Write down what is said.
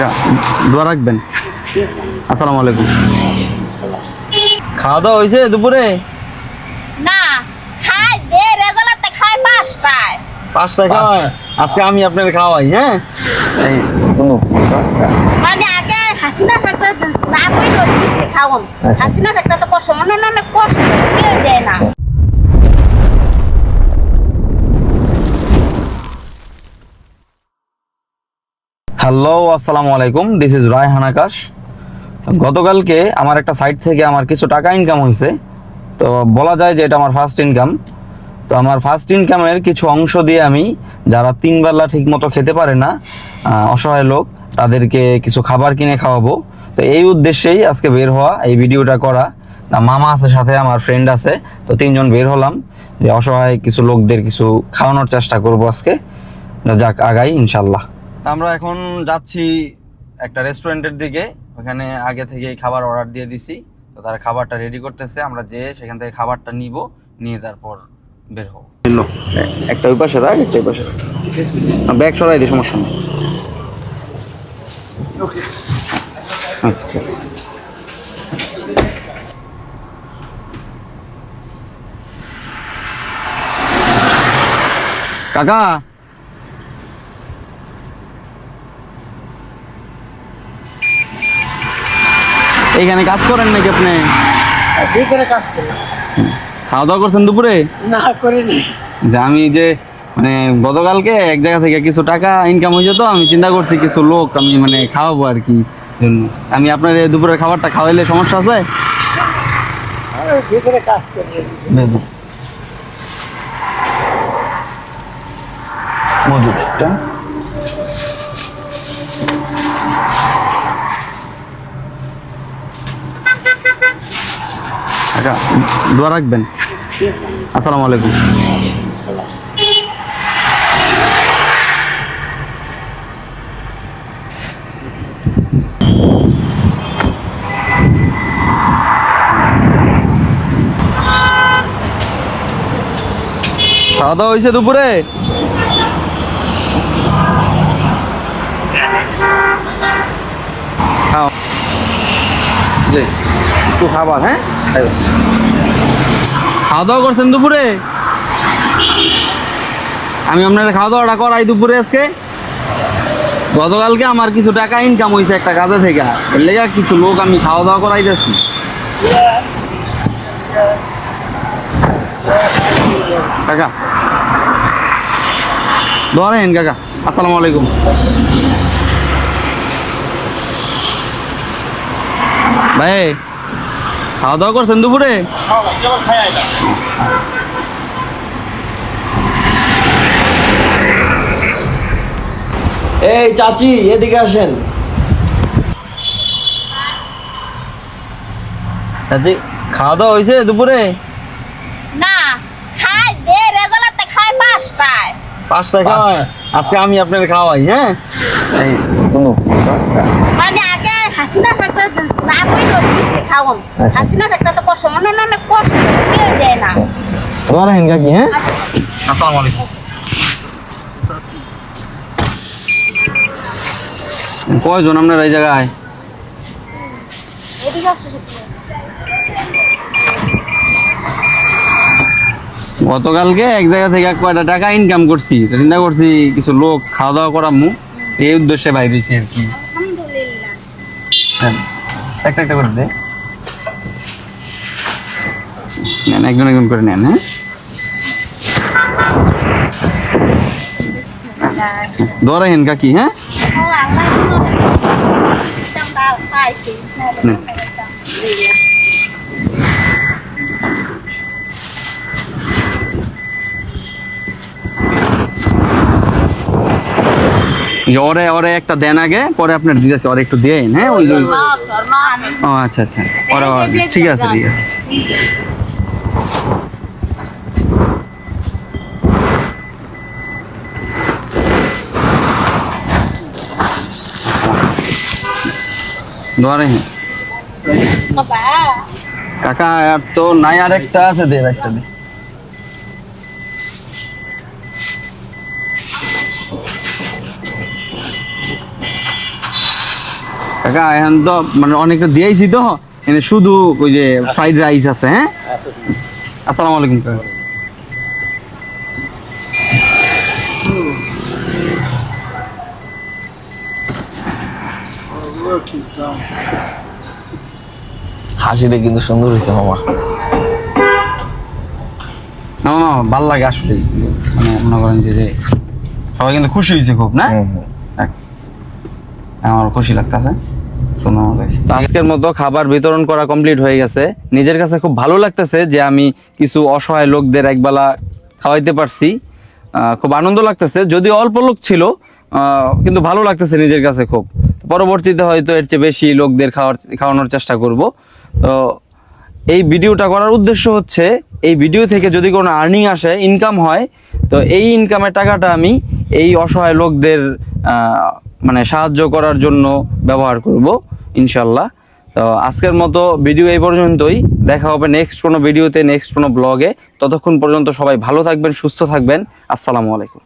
কাকা দোয়া রাখবেন। আসসালামু আলাইকুম। খাওয়া দাওয়া হয়েছে দুপুরে? না খাই দে রেগুলারতে খাই 5টায়। 5টায় খাওয়াই? আজকে আমি আপনার খাওয়াই। হ্যাঁ এই শুনো, মানে আগে হাসিনা থাকতে না কই তো দিছি খাওন। হাসিনা থাকতে তো কষ্ট মনে না অনেক কষ্ট কেউ দেয় না। হ্যালো আসসালামু আলাইকুম, দিস ইজ রায়হান আকাশ। গতকালকে আমার একটা সাইট থেকে আমার কিছু টাকা ইনকাম হয়েছে, তো বলা যায় যে এটা আমার ফার্স্ট ইনকাম। তো আমার ফার্স্ট ইনকামের কিছু অংশ দিয়ে আমি যারা 3 বেলা ঠিক মতো খেতে পারে না, অসহায় লোক, তাদেরকে কিছু খাবার কিনে খাওয়াবো। তো এই উদ্দেশ্যেই আজকে বের হওয়া, এই ভিডিওটা করা। মামা আছে সাথে, আমার ফ্রেন্ড আছে, তো 3জন বের হলাম যে অসহায় কিছু লোকদের কিছু খাওয়ানোর চেষ্টা করব আজকে। যাক আগাই ইনশাল্লাহ। আমরা এখন যাচ্ছি একটা রেস্টুরেন্টের দিকে, ওখানে আগে থেকেই খাবার অর্ডার দিয়ে দিছি, তো তারা খাবারটা রেডি করতেছে। আমরা যেয়ে সেখান থেকে খাবারটা নিব, নিয়ে তারপর বের হবো। একটা ওই পাশে রাখ, একটা ওই পাশে ব্যাগ সরাই দিই, সমস্যা নেই। আচ্ছা কাকা, এইখানে কাজ করেন নাকি আপনি? ভিতরে কাজ করি। খাওয়া দাওয়া করছেন দুপুরে? না করিনি। যে আমি যে মানে গতকালকে এক জায়গা থেকে কিছু টাকা ইনকাম হয়েছে, তো আমি চিন্তা করছি কিছু লোক আমি মানে খাওয়াবো আর কি। আমি আপনার এই দুপুরের খাবারটা খাওয়াইলে সমস্যা আছে? ভিতরে কাজ করি। মজুদ একটা আচ্ছা, দোয়া রাখবেন। আসসালামু আলাইকুম। খাওয়া দাওয়া হয়েছে দুপুরে? খাও যে একটু খাবার। হ্যাঁ খাওয়া দাওয়া করছেন দুপুরে? আমি আপনার খাওয়া দাওয়াটা করাই দুপুরে আজকে। গতকালকে আমার কিছু টাকা ইনকাম হয়েছে একটা কাজে থেকে, এর লেগে কিছু লোক আমি খাওয়া দাওয়া করাইতেছি। কাকা ধরেন কাকা। আসসালামু আলাইকুম। ভাই খাওয়া দাওয়া করছেন দুপুরে? এই চাচি এদিকে আসেন। দাদি খাওয়া দাওয়া হয়েছে দুপুরে? না খাই দে রেগুলারতে খাই 5টায়। 5টায় খাওয়াই? আজকে আমি আপনার খাওয়াই। হ্যাঁ এই শুনো, মানে আগে হাসিনা থাকতে না কই তো দিছি খাওন। হাসিনা থাকতে তো কষ্ট মনে না অনেক কষ্ট কেউ দেয় না। ধরেন কাকি। হ্যাঁ আসসালামু আলাইকুম। কয়জন আপনার এই জায়গায়? এদিকে আসো। গতকালকে এক জায়গা থেকে কয়টা টাকা ইনকাম করছি, তো চিন্তা করছি কিছু লোক খাওয়া দাওয়া করামু, এই উদ্দেশ্যে বাইরেছি আর কি। আলহামদুলিল্লাহ। হ্যাঁ, একটা একটা করে দে, নেন একজন একজন করে নেন। হ্যাঁ ধরেন কাকি। হ্যাঁ নেন। ওরে ওরে একটা দেন আগে, পরে আপনার দিতেছে, ওরে একটু দেন। হ্যাঁ ওই ও আচ্ছা আচ্ছা, ওরে ঠিক আছে ঠিক আছে। ধরে কাকা আর তো নাই, আর একটা আছে, দে রাইসটা দে। কাকা এখন তো মানে অনেকটা দিয়েছি তো এখানে শুধু ওই যে ফ্রাইড রাইস আছে। হ্যাঁ, আসসালামু আলাইকুম কাকা। হাসিটা কিন্তু সুন্দর হয়েছে মামা। না না ভাল লাগে আসলে, মানে মনে করেন যে সবাই কিন্তু খুশি হয়েছে খুব, না? যাক, আমার খুশি লাগতেছে। আজকের মতো খাবার বিতরণ করা কমপ্লিট হয়ে গেছে। নিজের কাছে খুব ভালো লাগতেছে যে আমি কিছু অসহায় লোকদের একবেলা খাওয়াইতে পারছি। খুব আনন্দ লাগতেছে, যদিও অল্প লোক ছিল, কিন্তু ভালো লাগতেছে নিজের কাছে খুব। পরবর্তীতে হয়তো এর চেয়ে বেশি লোকদের খাওয়ানোর চেষ্টা করব। তো এই ভিডিওটা করার উদ্দেশ্য হচ্ছে এই ভিডিও থেকে যদি কোনো আর্নিং আসে, ইনকাম হয়, তো এই ইনকামের টাকাটা আমি এই অসহায় লোকদের মানে সাহায্য করার জন্য ব্যবহার করব ইনশাল্লাহ। তো আজকের মতো ভিডিও এই পর্যন্তই। দেখা হবে নেক্সট কোনো ভিডিওতে, নেক্সট কোনো ব্লগে। ততক্ষণ পর্যন্ত সবাই ভালো থাকবেন, সুস্থ থাকবেন। আসসালামু আলাইকুম।